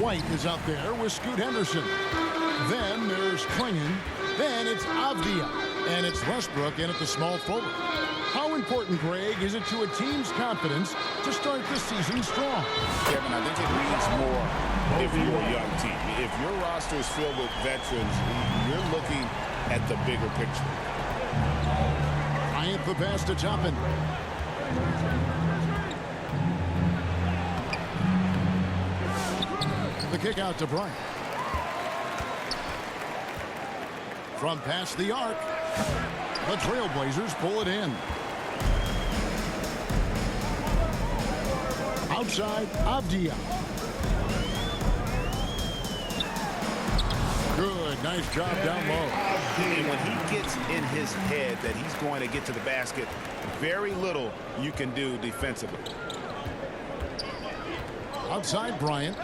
White is out there with Scoot Henderson. Then there's Klingon. Then it's Avdia. And it's Westbrook in at the small forward. How important, Greg, is it to a team's confidence to start the season strong? Kevin, I think it means more if you're a young team. If your roster is filled with veterans, you're looking at the bigger picture. Bryant the pass to Toppin. The kick out to Bryant. From past the arc, the Trailblazers pull it in. Outside, Avdia. Good, nice job down low. And when he gets in his head that he's going to get to the basket, very little you can do defensively. Outside, Bryant.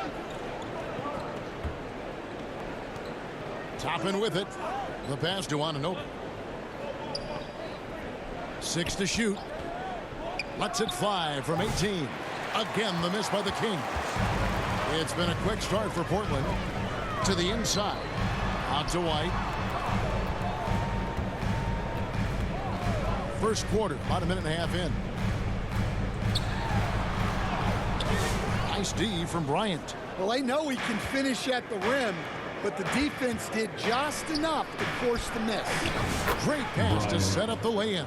Toppin with it. The pass to Anunoby. 6 to shoot. Lets it fly from 18. Again, the miss by the Kings. It's been a quick start for Portland. To the inside. Out to White. First quarter, about a minute and a half in. Nice D from Bryant. Well, I know he can finish at the rim, but the defense did just enough to force the miss. Great pass to set up the lay-in.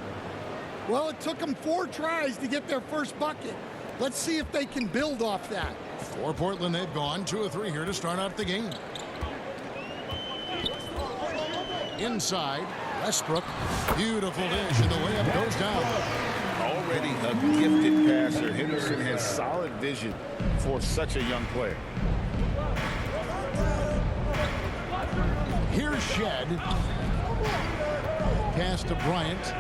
Well, it took them 4 tries to get their first bucket. Let's see if they can build off that. For Portland, they've gone 2 of 3 here to start out the game. Inside, Westbrook. Beautiful dish, and the layup goes down. Already a gifted passer, Henderson has solid vision for such a young player. Here's Shed. Pass to Bryant.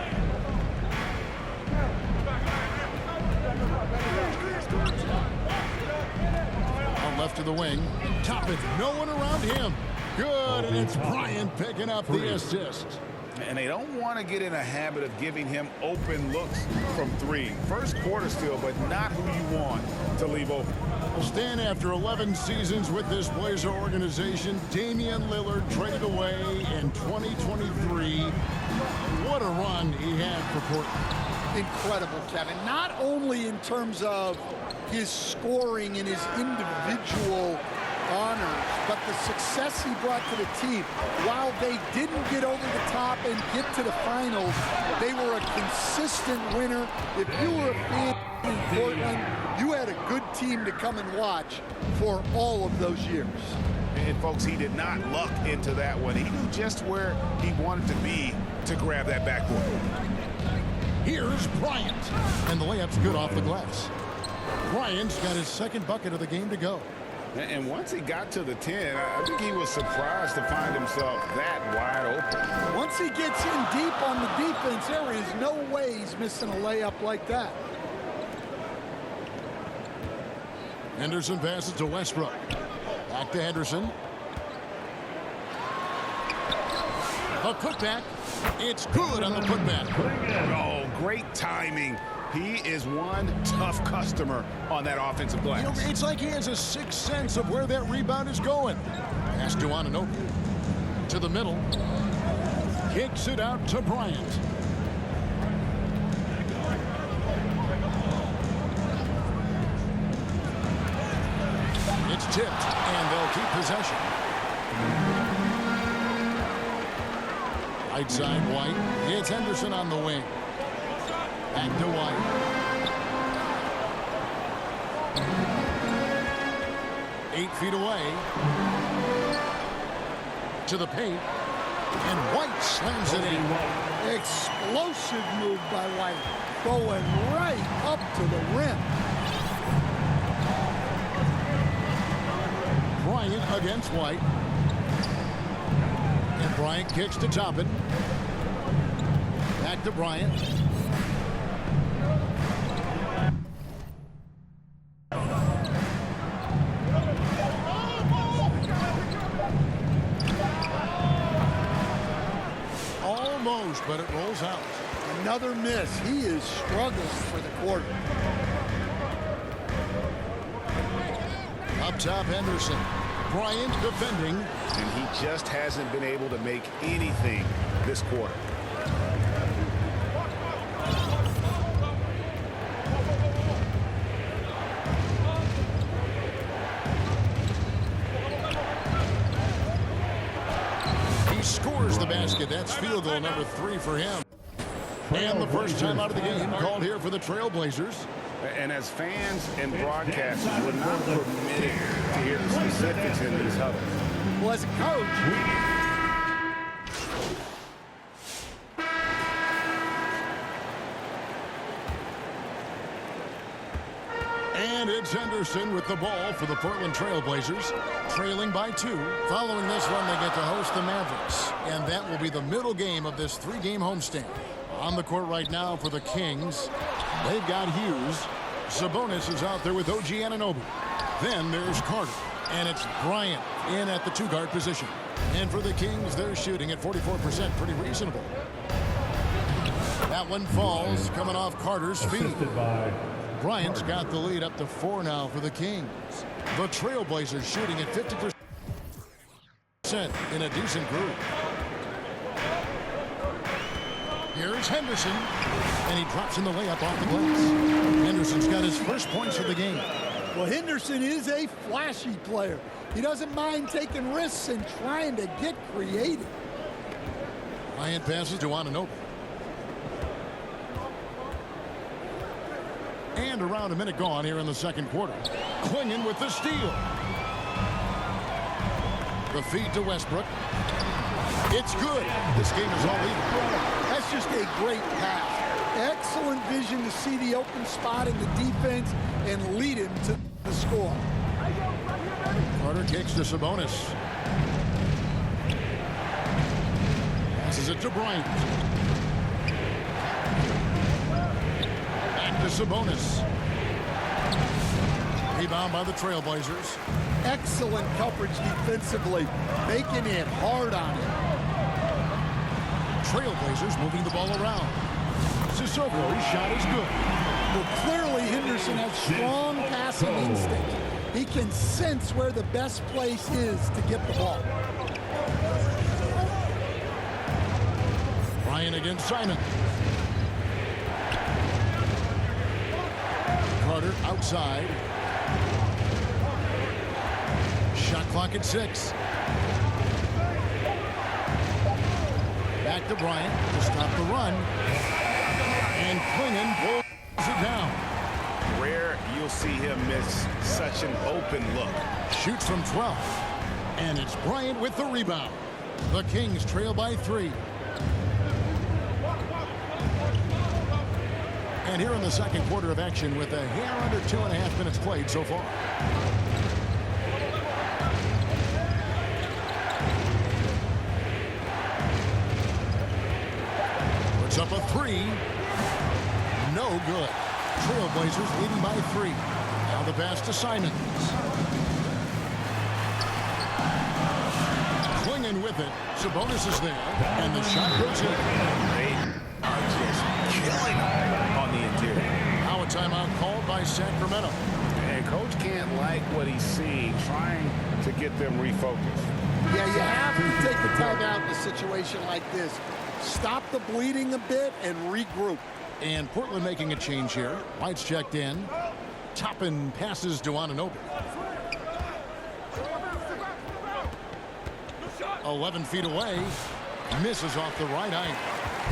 On left of the wing. Toppin, no one around him. Good, and it's Bryant picking up the assist. And they don't want to get in a habit of giving him open looks from 3. First quarter still, but not who you want to leave open. Stan, after 11 seasons with this Blazer organization, Damian Lillard traded away in 2023. What a run he had for Portland. Incredible, Kevin. Not only in terms of his scoring and his individual honors, but the success he brought to the team. While they didn't get over the top and get to the finals, they were a consistent winner. If you were a fan in Portland, you had a good team to come and watch for all of those years. And folks, he did not luck into that one. He knew just where he wanted to be to grab that backboard. Here's Bryant. And the layup's good off the glass. Bryant's got his second bucket of the game to go. And once he got to the 10, I think he was surprised to find himself that wide open. Once he gets in deep on the defense, there is no way he's missing a layup like that. Henderson passes to Westbrook. Back to Henderson. A putback. It's good on the putback. Oh, great timing. He is one tough customer on that offensive glass. You know, it's like he has a sixth sense of where that rebound is going. Pass to Anunoby. To the middle. Kicks it out to Bryant. It's tipped, and they'll keep possession. Right side, White. It's Henderson on the wing. Back to White. Eight feet away. To the paint. And White slams it in. Explosive move by White. Going right up to the rim. Bryant against White. And Bryant kicks to Toppin. Back to Bryant. Almost, but it rolls out. Another miss. He is struggling for the quarter. Up top, Henderson. Bryant defending. And he just hasn't been able to make anything this quarter. He scores the basket. That's field goal number 3 for him. And the first time out of the game called here for the Trailblazers. And as fans and broadcasters, we're not permitted to hear the specifics in these huddles. Well, as a coach, and it's Henderson with the ball for the Portland Trailblazers, trailing by 2. Following this one, they get to host the Mavericks, and that will be the middle game of this 3-game homestand. On the court right now for the Kings, they've got Hughes. Sabonis is out there with OG Anunoby. Then there's Carter, and it's Bryant in at the 2-guard position. And for the Kings, they're shooting at 44%, pretty reasonable. That one falls, coming off Carter's feet. Bryant's got the lead up to 4 now for the Kings. The Trailblazers shooting at 50% in a decent group. Here's Henderson, and he drops in the layup off the glass. Henderson's got his first points of the game. well, Henderson is a flashy player. He doesn't mind taking risks and trying to get creative. Bryant passes to Anunoby. And around a minute gone here in the second quarter. Clingan with the steal. The feed to Westbrook. It's good. This game is all even. That's just a great pass. Excellent vision to see the open spot in the defense and lead him to the score. Carter kicks to Sabonis. Passes it to Bryant. Back to Sabonis. Rebound by the Trailblazers. Excellent coverage defensively, making it hard on him. Trailblazers moving the ball around. Sissoko, his shot is good. Well, clearly Henderson has strong passing instinct. He can sense where the best place is to get the ball. Bryant against Simon. Carter outside. Shot clock at 6. Back to Bryant to stop the run. And Clingan pulls it down. Rare you'll see him miss such an open look. Shoots from 12. And it's Bryant with the rebound. The Kings trail by 3. And here in the second quarter of action with a hair under 2.5 minutes played so far. Puts up a 3. No good. Trailblazers leading by 3. Now the pass to Simons. Clingan with it. Sabonis is there. And the shot goes in. They are just killing on the interior. Now a timeout called by Sacramento. And coach can't like what he's seeing, trying to get them refocused. Yeah, you have to take the timeout in a situation like this. Stop the bleeding a bit and regroup. And Portland making a change here. White's checked in. Toppin passes to Anunoby. 11 feet away. Misses off the right angle.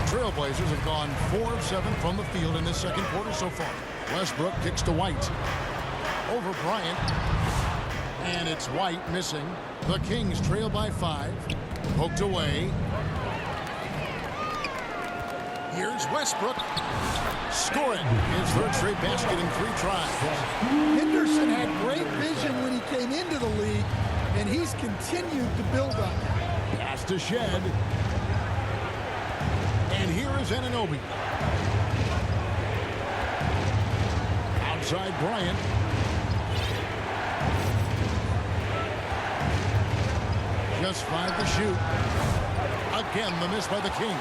Trailblazers have gone 4 of 7 from the field in this second quarter so far. Westbrook kicks to White. Over Bryant. And it's White missing. The Kings trail by 5. Poked away. Here's Westbrook. Scoring his third straight basket in 3 tries. Henderson had great vision when he came into the league, and he's continued to build up. Pass to Shed. And here is Anunoby. Outside Bryant. Just 5 to shoot. Again, the miss by the Kings.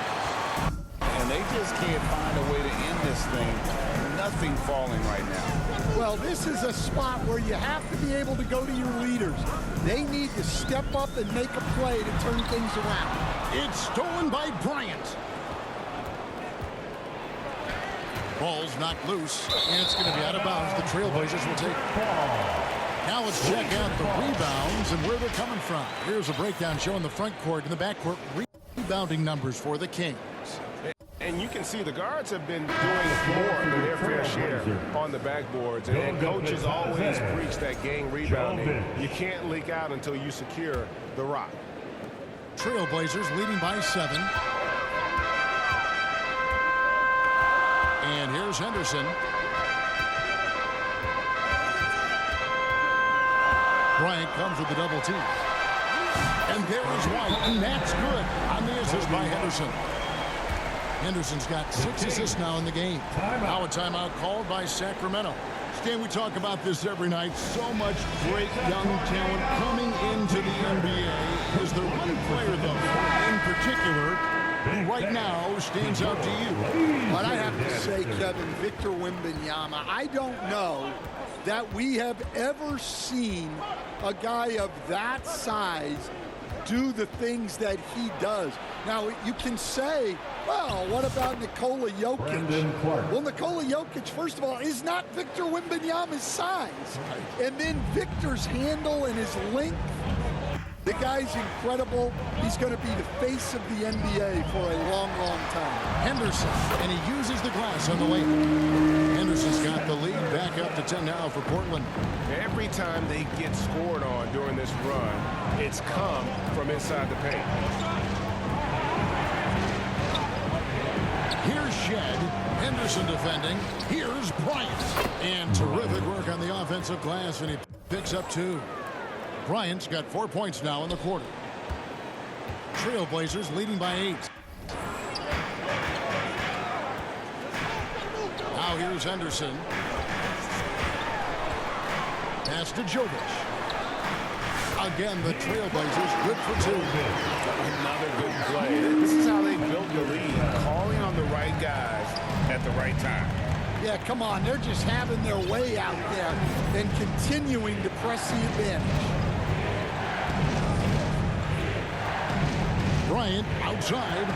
And they just can't find a way to end this thing nothing falling right now. Well, this is a spot where you have to be able to go to your leaders. They need to step up and make a play to turn things around. It's stolen by Bryant. Ball's knocked loose, and it's going to be out of bounds. The Trailblazers will take it. Now let's check out the rebounds and where they're coming from. Here's a breakdown showing the front court and the back court rebounding numbers for the Kings. And you can see the guards have been doing more than their fair share on the backboards. And coaches always preach that gang rebounding. You can't leak out until you secure the rock. Trailblazers leading by 7. And here's Henderson. Bryant comes with the double team. And there is White, and that's good on the assist by Henderson. Henderson's got 6 assists now in the game. Now a timeout called by Sacramento. Stan, we talk about this every night. So much great young talent coming into the NBA. Is there one player, though, in particular, who right now stands out to you? But I have to say, Kevin, Victor Wembanyama, I don't know that we have ever seen a guy of that size do the things that he does. Now, you can say, well, what about Nikola Jokic? Well, Nikola Jokic, first of all, is not Victor Wembanyama's size. And then Victor's handle and his length, the guy's incredible. He's going to be the face of the NBA for a long, long time. Henderson, and he uses the glass on the layup. Henderson's got the lead back up to 10 now for Portland. Every time they get scored on during this run, it's come from inside the paint. Here's Shed. Henderson defending. Here's Bryant. And terrific work on the offensive glass, and he picks up 2. Bryant's got 4 points now in the quarter. Trailblazers leading by 8. Now here's Henderson. Pass to Jovic. Again, the Trailblazers good for 2. Another good play. This is how they built the lead, calling on the right guys at the right time. Yeah, come on. They're just having their way out there and continuing to press the advantage. Bryant outside.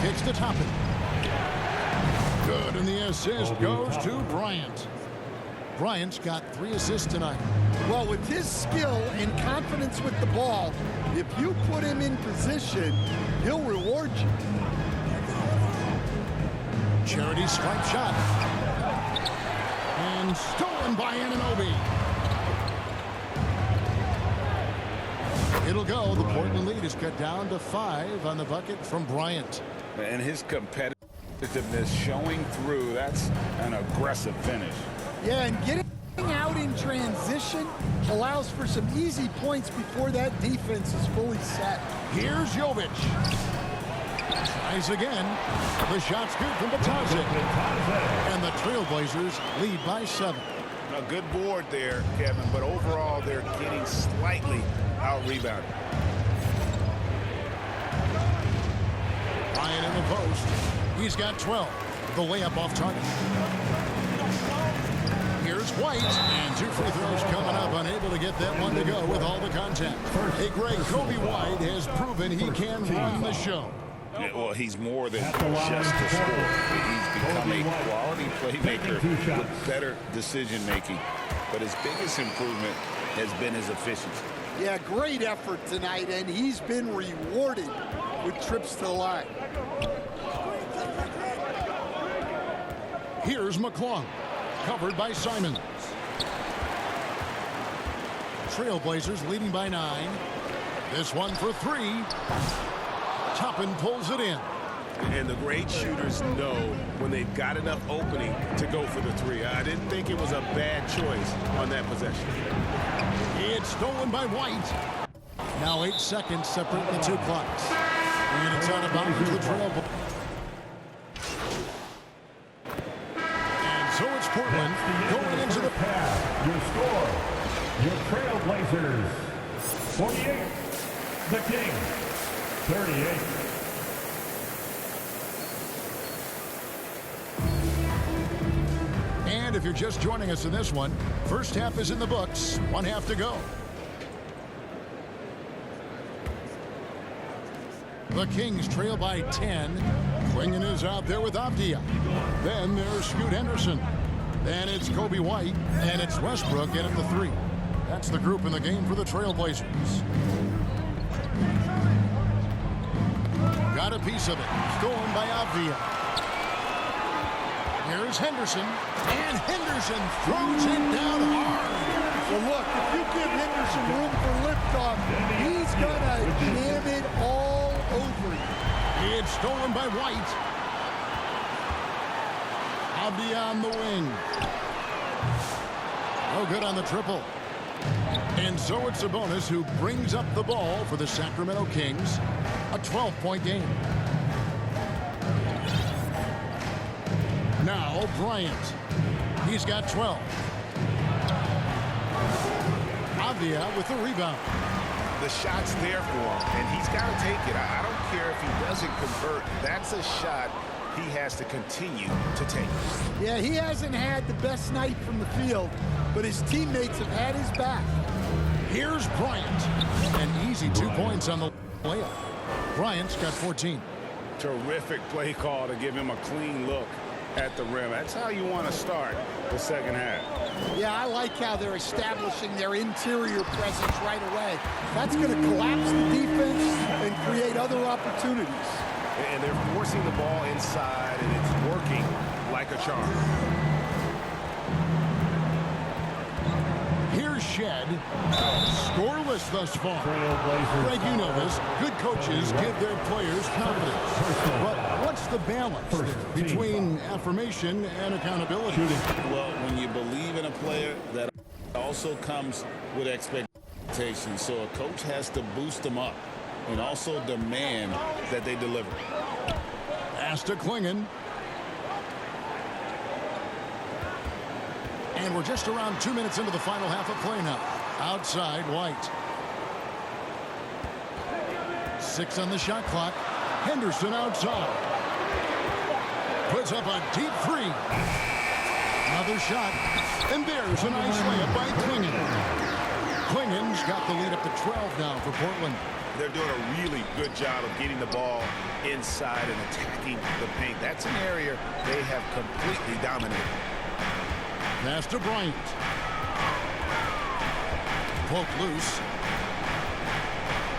Kicks to Toppin. Good, and the assist goes to Bryant. Bryant's got 3 assists tonight. Well, with his skill and confidence with the ball, if you put him in position, he'll reward you. Charity stripe shot. And stolen by Anunoby. It'll go. The Portland lead is cut down to 5 on the bucket from Bryant. And his competitiveness showing through. That's an aggressive finish. Yeah, and getting out in transition allows for some easy points before that defense is fully set. Here's Jovic. Tries again. The shot's good from Batazic. And the Trailblazers lead by 7. A good board there, Kevin, but overall they're getting slightly out-rebounded. Bryant in the post. He's got 12. The layup off target. Here's White, and 2 free throws coming up, unable to get that one to go with all the contact. Hey, Greg, Kobe White has proven he can run the show. Yeah, well, he's more than just a scorer. He's become a quality playmaker with better decision-making. But his biggest improvement has been his efficiency. Yeah, great effort tonight, and he's been rewarded with trips to the line. Here's McClung, covered by Simons. Trailblazers leading by 9. This one for 3. Toppin pulls it in. And the great shooters know when they've got enough opening to go for the 3. I didn't think it was a bad choice on that possession. It's stolen by White. Now 8 seconds separate the 2 clocks. And it's out of bounds to the Trailblazers. And so it's Portland going into the pass. Your score, your Trailblazers 48, the Kings 38. And if you're just joining us in this one, first half is in the books, 1 half to go. The Kings trail by 10. Clingan is out there with Avdia. Then there's Scoot Henderson. Then it's Kobe White, and it's Westbrook in at the 3. That's the group in the game for the Trailblazers. Got a piece of it. Stolen by Avdia. Here's Henderson, and Henderson throws it down hard. Well, look, if you give Henderson room for liftoff, he's going to jam it all over you. It's stolen by White. Avdia on the wing. No good on the triple. And so it's Sabonis who brings up the ball for the Sacramento Kings. A 12-point game. Now Bryant. He's got 12. Avdia with the rebound. The shot's there for him, and he's got to take it. I don't care if he doesn't convert. That's a shot he has to continue to take. Yeah, he hasn't had the best night from the field, but his teammates have had his back. Here's Bryant. An easy 2 points on the layup. Bryant's got 14. Terrific play call to give him a clean look at the rim. That's how you want to start the second half. Yeah, I like how they're establishing their interior presence right away. That's going to collapse the defense and create other opportunities. And they're forcing the ball inside, and it's working like a charm. Here's Shed. Scoreless thus far. Greg, you know this. Good coaches give their players confidence. But what's the balance between affirmation and accountability? Well, when you believe in a player, that also comes with expectations. So a coach has to boost them up and also demand that they deliver. Pass to Clingan. And we're just around 2 minutes into the final half of play now. Outside, White. 6 on the shot clock. Henderson outside. Puts up a deep 3. Another shot. And there's a nice layup by Clingan. Clingan's got the lead up to 12 now for Portland. They're doing a really good job of getting the ball inside and attacking the paint. That's an area they have completely dominated. Pass to Bryant. Poke loose.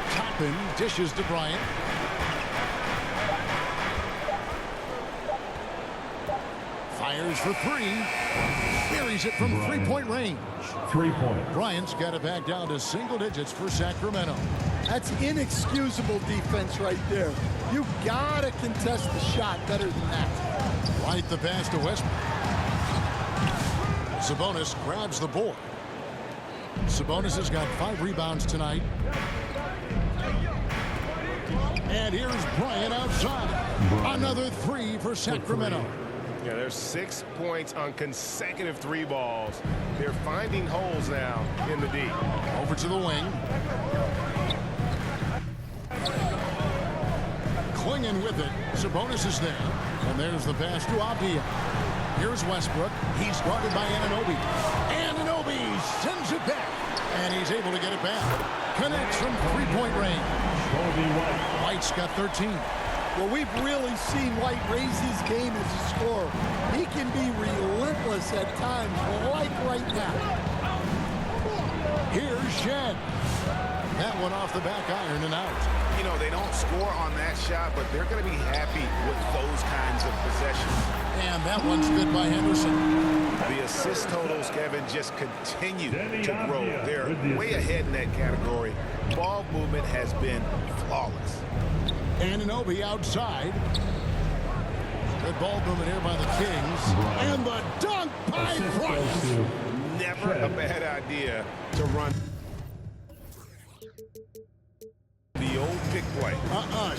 Toppin dishes to Bryant. Fires for 3. Carries it from 3-point range. 3-point. Bryant's got it back down to single digits for Sacramento. That's inexcusable defense right there. You got to contest the shot better than that. Right the pass to Westbrook. Sabonis grabs the board. Sabonis has got 5 rebounds tonight. And here's Bryant outside. Another 3 for Sacramento. Yeah, there's 6 points on consecutive 3 balls. They're finding holes now in the D. Over to the wing. Clingan with it. Sabonis is there. And there's the pass to Avdia. Here's Westbrook. He's guarded by Anunoby. Anunoby sends it back. And he's able to get it back. Connects from 3-point range. White's got 13. Well, we've really seen White raise his game as a scorer. He can be relentless at times, like right now. Here's Shed. That one off the back iron and out. You know, they don't score on that shot, but they're going to be happy with those kinds of possessions. And that one's good by Henderson. The assist totals, Kevin, just continue to grow. They're way ahead in that category. Ball movement has been flawless. Anunoby outside. Good ball movement here by the Kings. And the dunk by Price. Never a bad idea to run the old pick play.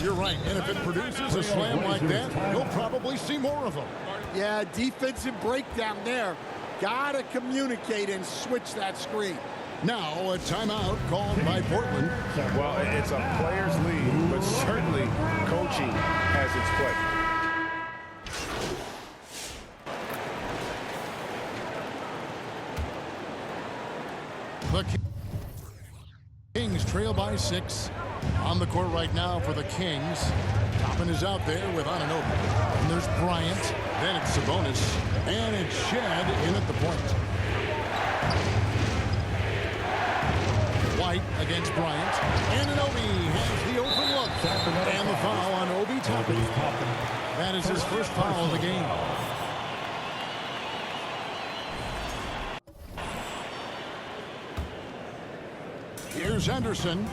You're right. And if it produces a slam like that, you'll probably see more of them. Yeah, defensive breakdown there. Got to communicate and switch that screen. Now a timeout called by Portland. Well, it's a player's league, but certainly coaching has its place. The Kings trail by 6. On the court right now for the Kings. Toppin is out there with Anunoby. And there's Bryant. Then it's Sabonis. And it's Shed in at the point. White against Bryant. Anunoby has the open look. And the foul on Obi Toppin. That is his first foul of the game. Here's Henderson.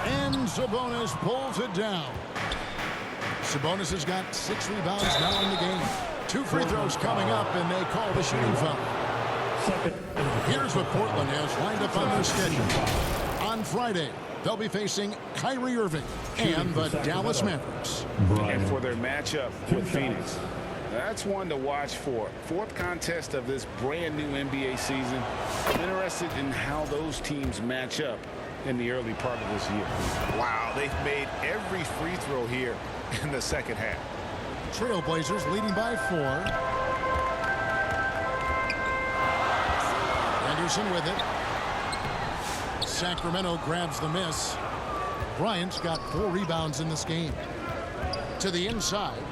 And Sabonis pulls it down. Sabonis has got 6 rebounds now in the game. 2 free throws coming up, and they call the shooting foul. Here's what Portland has lined up on their schedule. On Friday, they'll be facing Kyrie Irving and the Dallas Mavericks. And for their matchup with Phoenix, that's one to watch for. 4th contest of this brand new NBA season. I'm interested in how those teams match up in the early part of this year. Wow, they've made every free throw here in the second half. Trailblazers leading by 4. Anderson with it. Sacramento grabs the miss. Bryant's got 4 rebounds in this game. To the inside.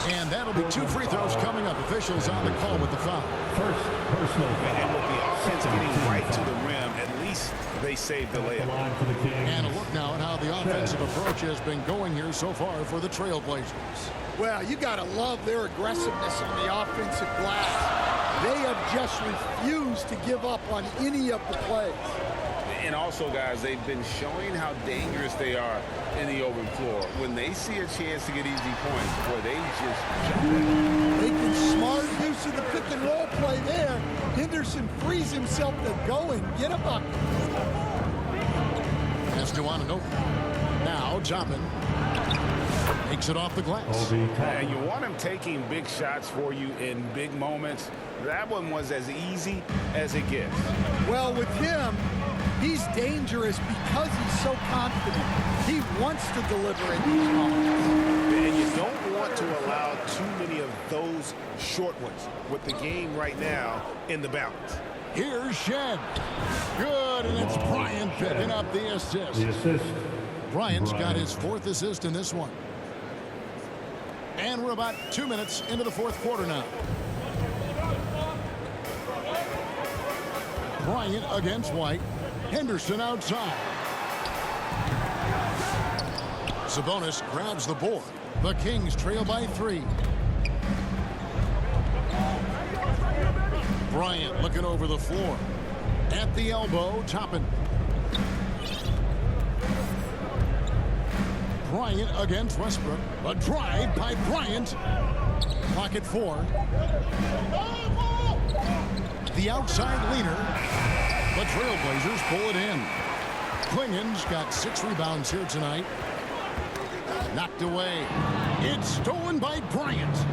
And that'll be 2 free throws coming up. Officials on the call with the foul. First personal foul. And with the offense getting right to the rim, at least they saved the layup. And a look now at how the offensive approach has been going here so far for the Trailblazers. Well, you got to love their aggressiveness on the offensive glass. They have just refused to give up on any of the plays. And also, guys, they've been showing how dangerous they are in the open floor. When they see a chance to get easy points, boy, they just jump in. Making smart use of the pick and roll play there. Henderson frees himself to go and get a bucket. That's to Anunoby. Now Toppin makes it off the glass. And you want him taking big shots for you in big moments. That one was as easy as it gets. Well, with him, he's dangerous because he's so confident. He wants to deliver in these moments. And you don't want to allow too many of those short ones with the game right now in the balance. Here's Shed. Good, and it's Bryant picking up the assist. Bryant's got his 4th assist in this one. And we're about 2 minutes into the 4th quarter now. Bryant against White. Henderson outside. Sabonis grabs the board. The Kings trail by 3. Bryant looking over the floor. At the elbow, Toppin. Bryant against Westbrook. A drive by Bryant. Pocket 4. The outside leaner. The Trailblazers pull it in. Klingen's got 6 rebounds here tonight. Knocked away. It's stolen by Bryant.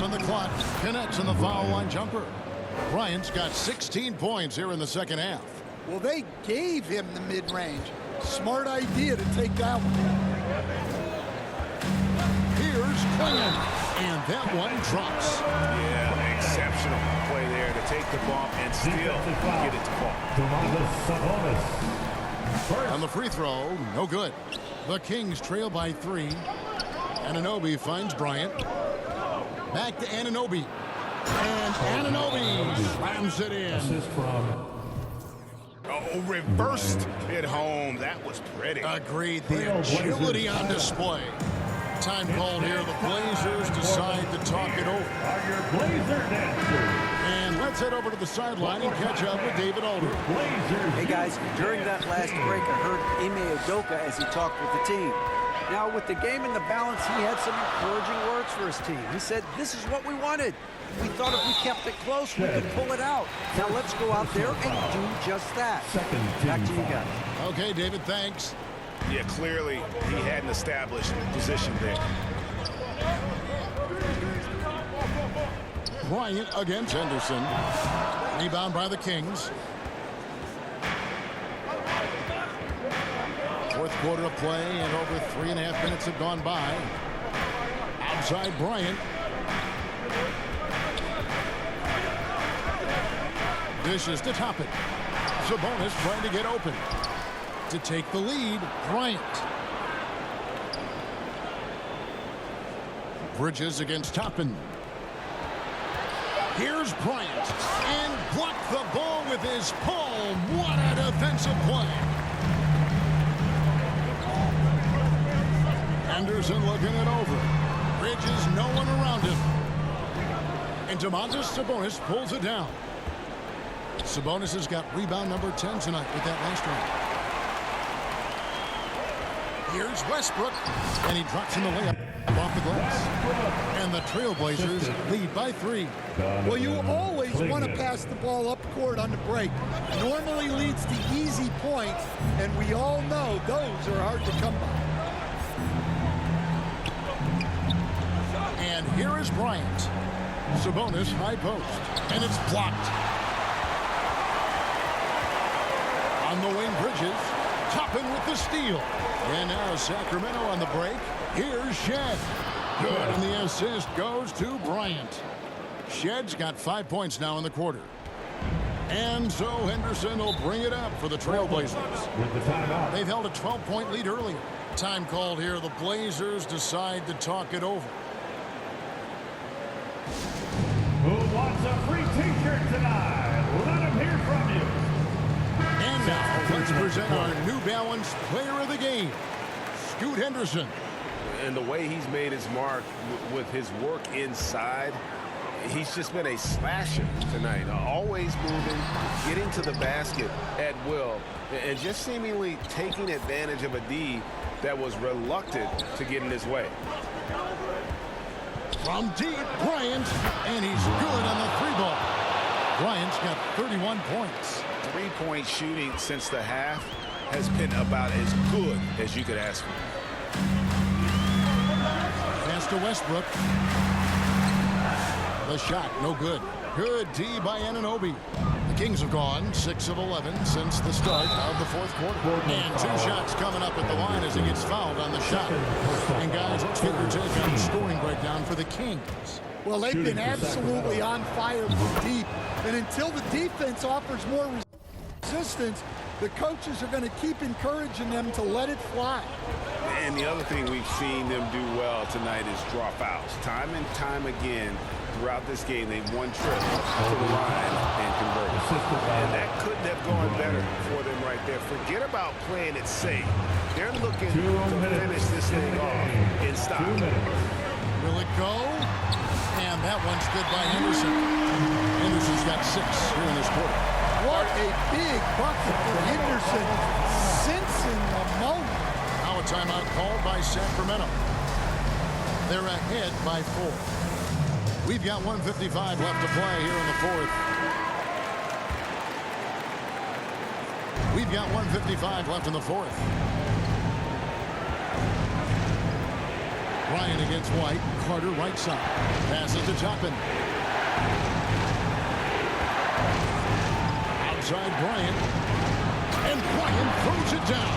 On the clock, connects on the foul line jumper. Bryant's got 16 points here in the second half. Well, they gave him the mid-range. Smart idea to take that one. Here's Klingen, and that one drops. Yeah, exceptional play there to take the bump and still get it to fall. On the free throw, no good. The Kings trail by 3. Anunoby finds Bryant. Back to Anunoby. And Anunoby slams it in. Oh, reversed it home. That was pretty. Agreed. The agility on display. Time called here. The Blazers decide to talk it over. And let's head over to the sideline and catch up with David Aldridge. Hey, guys. During that last break, I heard Ime Udoka as he talked with the team. Now, with the game in the balance, he had some encouraging words for his team. He said, this is what we wanted. We thought if we kept it close, we could pull it out. Now, let's go out there and do just that. Back to you guys. Okay, David, thanks. Yeah, clearly he had an established position there. Bryant against Henderson. Rebound by the Kings. Fourth quarter of play, and over 3.5 minutes have gone by. Outside Bryant. Dishes to Toppin. Sabonis trying to get open. To take the lead, Bryant. Bridges against Toppin. Here's Bryant, and blocked the ball with his palm. What a defensive play. Anderson looking it over. Bridges, no one around him. And Domantas Sabonis pulls it down. Sabonis has got rebound number 10 tonight with that last one. Here's Westbrook, and he drops in the layup off the glass. And the Trailblazers lead by 3. Well, you always want to pass the ball up court on the break. Normally leads to easy points, and we all know those are hard to come by. And here is Bryant. Sabonis high post, and it's blocked. On the wing, Bridges. Toppin with the steal. And now Sacramento on the break. Here's Shed. Good, and the assist goes to Bryant. Shed's got 5 points now in the quarter. And so Henderson will bring it up for the Trailblazers. They've held a 12-point lead earlier. Time called here. The Blazers decide to talk it over. Who wants a free t-shirt tonight? Let him hear from you. And now let's present our New Balance player of the game, Scoot Henderson. And the way he's made his mark with his work inside, he's just been a slasher tonight. Always moving, getting to the basket at will, and just seemingly taking advantage of a D that was reluctant to get in his way. From deep, Bryant, and he's good on the 3-ball. Bryant's got 31 points. Three-point shooting since the half has been about as good as you could ask for. Pass to Westbrook. The shot, no good. Good D by Anunoby. The Kings have gone 6 of 11 since the start of the fourth quarter. And 2 shots coming up at the line as he gets fouled on the shot. And guys, let's get your take on the scoring breakdown for the Kings. Well, they've been absolutely on fire from deep. And until the defense offers more resistance, the coaches are going to keep encouraging them to let it fly. And the other thing we've seen them do well tonight is draw fouls. Time and time again throughout this game, they've won trips to the line and converted. And that couldn't have gone better for them right there. Forget about playing it safe. They're looking to finish this thing off in style. Will it go? And that one's good by Henderson. Henderson's got 6 here in this quarter. What a big bucket for Henderson. Sensing the moment. Now a timeout called by Sacramento. They're ahead by 4. We've got 1:55 left to play here in the fourth. We've got 1:55 left in the fourth. Bryant against White. Carter right side. Passes to Toppin. Outside Bryant. And Bryant throws it down.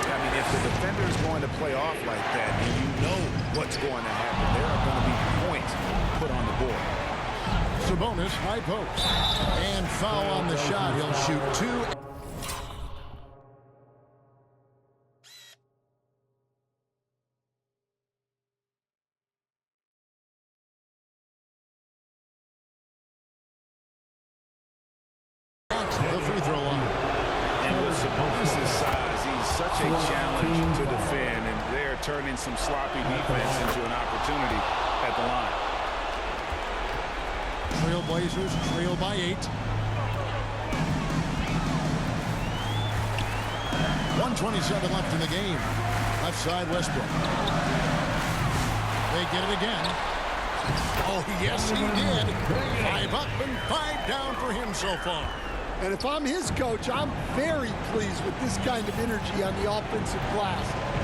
I mean, if the defender is going to play off like that, then you know what's going to happen. There are going to be points put on the board. Sabonis high post. And foul on the shot. He'll shoot 2. The free throw line. And with Sabonis' size, he's such a challenge to defend, and they're turning some sloppy defense into an opportunity at the line. Trailblazers trail by 8. 1:27 left in the game. Left side Westbrook. They get it again. Oh, yes, he did. 5 up and 5 down for him so far. And if I'm his coach, I'm very pleased with this kind of energy on the offensive glass.